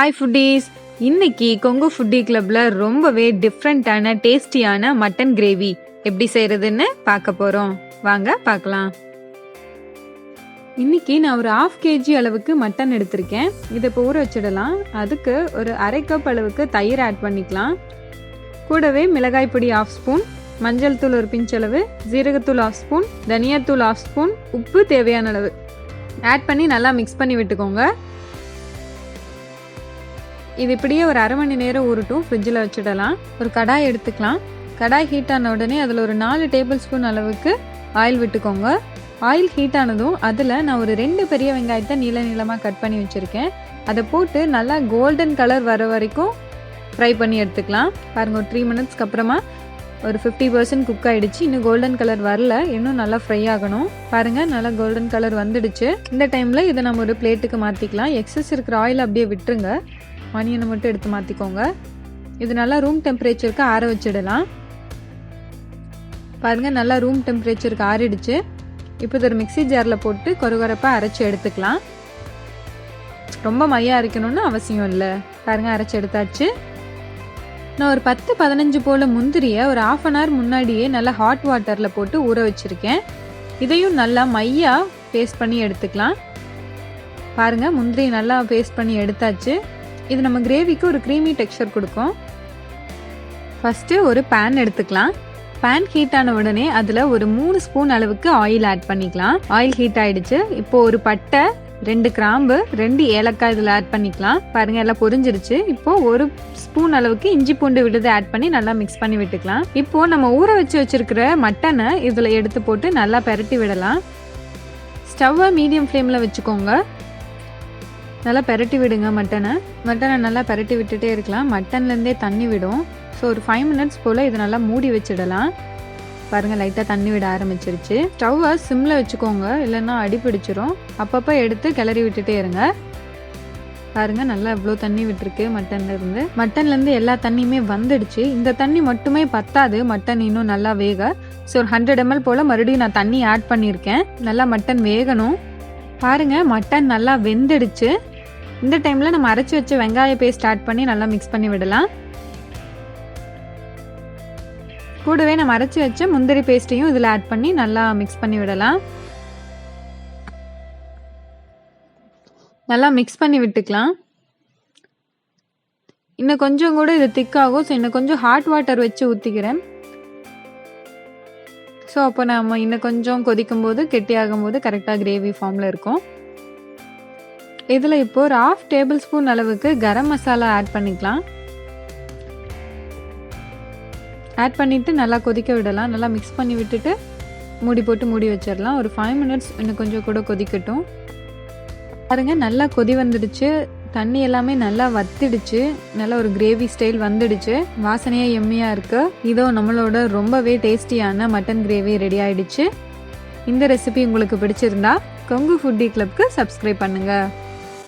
Hi foodies, இன்னைக்கு Kongu foodie கிளப்ல ரொம்பவே டிஃப்ரெண்ட்டான டேஸ்டியான மட்டன் கிரேவி எப்படி செய்யறதுன்னு பார்க்க போறோம். வாங்க பார்க்கலாம். இன்னைக்கு நான் ஒரு 1/2 kg அளவுக்கு மட்டன் எடுத்திருக்கேன். இதை இப்போ ஊற வச்சிடலாம். அதுக்கு ஒரு 1/2 கப் அளவுக்கு தயிர் ஆட் பண்ணிக்கலாம். கூடவே மிளகாய் பொடி 1/2 ஸ்பூன், மஞ்சள் தூள் ஒரு பிஞ்ச் அளவு, ஜீரகத்தூள் 1/2 ஸ்பூன், தனியாத்தூள் 1/2 ஸ்பூன், உப்பு தேவையான அளவு ஆட் பண்ணி நல்லா மிக்ஸ் பண்ணி விட்டுக்கோங்க. இது இப்படியே ஒரு 1/2 மணி நேரம் ஊறட்டும், ஃப்ரிட்ஜில் வச்சிடலாம். ஒரு கடாய் எடுத்துக்கலாம். கடாய் ஹீட் ஆன உடனே அதில் ஒரு 4 டேபிள் ஸ்பூன் அளவுக்கு ஆயில் விட்டுக்கோங்க. ஆயில் ஹீட் ஆனதும் அதில் நான் ஒரு 2 பெரிய வெங்காயத்தை நீளமாக கட் பண்ணி வச்சுருக்கேன். அதை போட்டு நல்லா கோல்டன் கலர் வர வரைக்கும் ஃப்ரை பண்ணி எடுத்துக்கலாம். பாருங்கள், ஒரு 3 மினிட்ஸ்க்கு அப்புறமா ஒரு 50% குக் ஆகிடுச்சு. இன்னும் கோல்டன் கலர் வரல, இன்னும் நல்லா ஃப்ரை ஆகணும். பாருங்கள், நல்லா கோல்டன் கலர் வந்துடுச்சு. இந்த டைமில் இதை நம்ம ஒரு பிளேட்டுக்கு மாற்றிக்கலாம். எக்ஸஸ் இருக்கிற ஆயில் அப்படியே விட்டுருங்க. ஆனியனை மட்டும் எடுத்து மாற்றிக்கோங்க. இது நல்லா ரூம் டெம்பரேச்சருக்கு ஆற வச்சிடலாம். பாருங்கள், நல்லா ரூம் டெம்பரேச்சருக்கு ஆறிடுச்சு. இப்போ இது ஒரு மிக்சி ஜாரில் போட்டு கொரகொரப்பாக அரைச்சி எடுத்துக்கலாம். ரொம்ப மையாக அரைக்கணும்னு அவசியம் இல்லை. பாருங்கள், அரைச்சி எடுத்தாச்சு. நான் ஒரு 10-15 போல் முந்திரியை ஒரு 1/2 hour முன்னாடியே நல்லா ஹாட் வாட்டரில் போட்டு ஊற வச்சுருக்கேன். இதையும் நல்லா மையாக பேஸ்ட் பண்ணி எடுத்துக்கலாம். பாருங்கள், முந்திரி நல்லா பேஸ்ட் பண்ணி எடுத்தாச்சு. இது நம்ம கிரேவிக்கு ஒரு க்ரீமி டெக்ஸ்சர் கொடுக்கும். ஃபஸ்ட்டு ஒரு பேன் எடுத்துக்கலாம். பேன் ஹீட் ஆன உடனே அதில் ஒரு 3 ஸ்பூன் அளவுக்கு ஆயில் ஆட் பண்ணிக்கலாம். ஆயில் ஹீட் ஆகிடுச்சு. இப்போது ஒரு பட்டை, 2 கிராம்பு, 2 ஏலக்காய் இதில் ஆட் பண்ணிக்கலாம். பாருங்கள், எல்லாம் பொரிஞ்சிருச்சு. இப்போது ஒரு ஸ்பூன் அளவுக்கு இஞ்சி பூண்டு விழுது ஆட் பண்ணி நல்லா மிக்ஸ் பண்ணி விட்டுக்கலாம். இப்போது நம்ம ஊற வச்சிருக்கிற மட்டனை இதில் எடுத்து போட்டு நல்லா பெரட்டி விடலாம். ஸ்டவ்வை மீடியம் ஃப்ளேமில் வச்சுக்கோங்க. நல்லா பெரட்டி விடுங்க. மட்டனை நல்லா பெரட்டி விட்டுட்டே இருக்கலாம். மட்டன்லேருந்தே தண்ணி விடும். ஸோ ஒரு 5 மினிட்ஸ் போல் இதை நல்லா மூடி வச்சிடலாம். பாருங்கள், லைட்டாக தண்ணி விட ஆரம்பிச்சிருச்சு. ஸ்டவ்வை சிம்மில் வச்சுக்கோங்க, இல்லைன்னா அடி பிடிச்சிரும். அப்பப்போ எடுத்து கிளறி விட்டுட்டே இருங்க. பாருங்கள், நல்லா எவ்வளோ தண்ணி விட்டுருக்கு மட்டன்லேருந்து எல்லா தண்ணியுமே வந்துடுச்சு. இந்த தண்ணி மட்டுமே பத்தாது, மட்டன் இன்னும் நல்லா வேக. ஸோ ஒரு 100 ml போல் மறுபடியும் நான் தண்ணி ஆட் பண்ணியிருக்கேன். நல்லா மட்டன் வேகணும். பாருங்கள், மட்டன் நல்லா வெந்துடுச்சு. இந்த டைமில் நம்ம அரைச்சி வச்ச வெங்காய பேஸ்ட் ஆட் பண்ணி நல்லா மிக்ஸ் பண்ணி விடலாம். கூடவே நம்ம அரைச்சி வச்ச முந்திரி பேஸ்ட்டையும் இதில் ஆட் பண்ணி நல்லா மிக்ஸ் பண்ணி விடலாம். நல்லா மிக்ஸ் பண்ணி விட்டுக்கலாம். இன்னும் கொஞ்சம் கூட இது திக்காகும். ஸோ இன்னும் கொஞ்சம் ஹாட் வாட்டர் வச்சு ஊற்றிக்கிறேன். ஸோ அப்போ நம்ம இன்னும் கொஞ்சம் கொதிக்கும் போது கெட்டியாகும் போது கரெக்டாக கிரேவி ஃபார்மில் இருக்கும். இதில் இப்போ ஒரு 1/2 டேபிள் ஸ்பூன் அளவுக்கு கரம் மசாலா ஆட் பண்ணிக்கலாம். ஆட் பண்ணிவிட்டு நல்லா கொதிக்க விடலாம். நல்லா மிக்ஸ் பண்ணி விட்டுட்டு மூடி போட்டு மூடி வச்சிடலாம். ஒரு 5 மினிட்ஸ் இன்னும் கொஞ்சம் கூட கொதிக்கட்டும். பாருங்கள், நல்லா கொதி வந்துடுச்சு. தண்ணி எல்லாமே நல்லா வத்திடுச்சு. நல்லா ஒரு கிரேவி ஸ்டைல் வந்துடுச்சு. வாசனையாக எம்மியாக இருக்குது. இதோ நம்மளோட ரொம்பவே டேஸ்டியான மட்டன் கிரேவி ரெடி ஆயிடுச்சு. இந்த ரெசிபி உங்களுக்கு பிடிச்சிருந்தா கொங்கு ஃபுட்டி கிளப்க்கு சப்ஸ்கிரைப் பண்ணுங்கள்.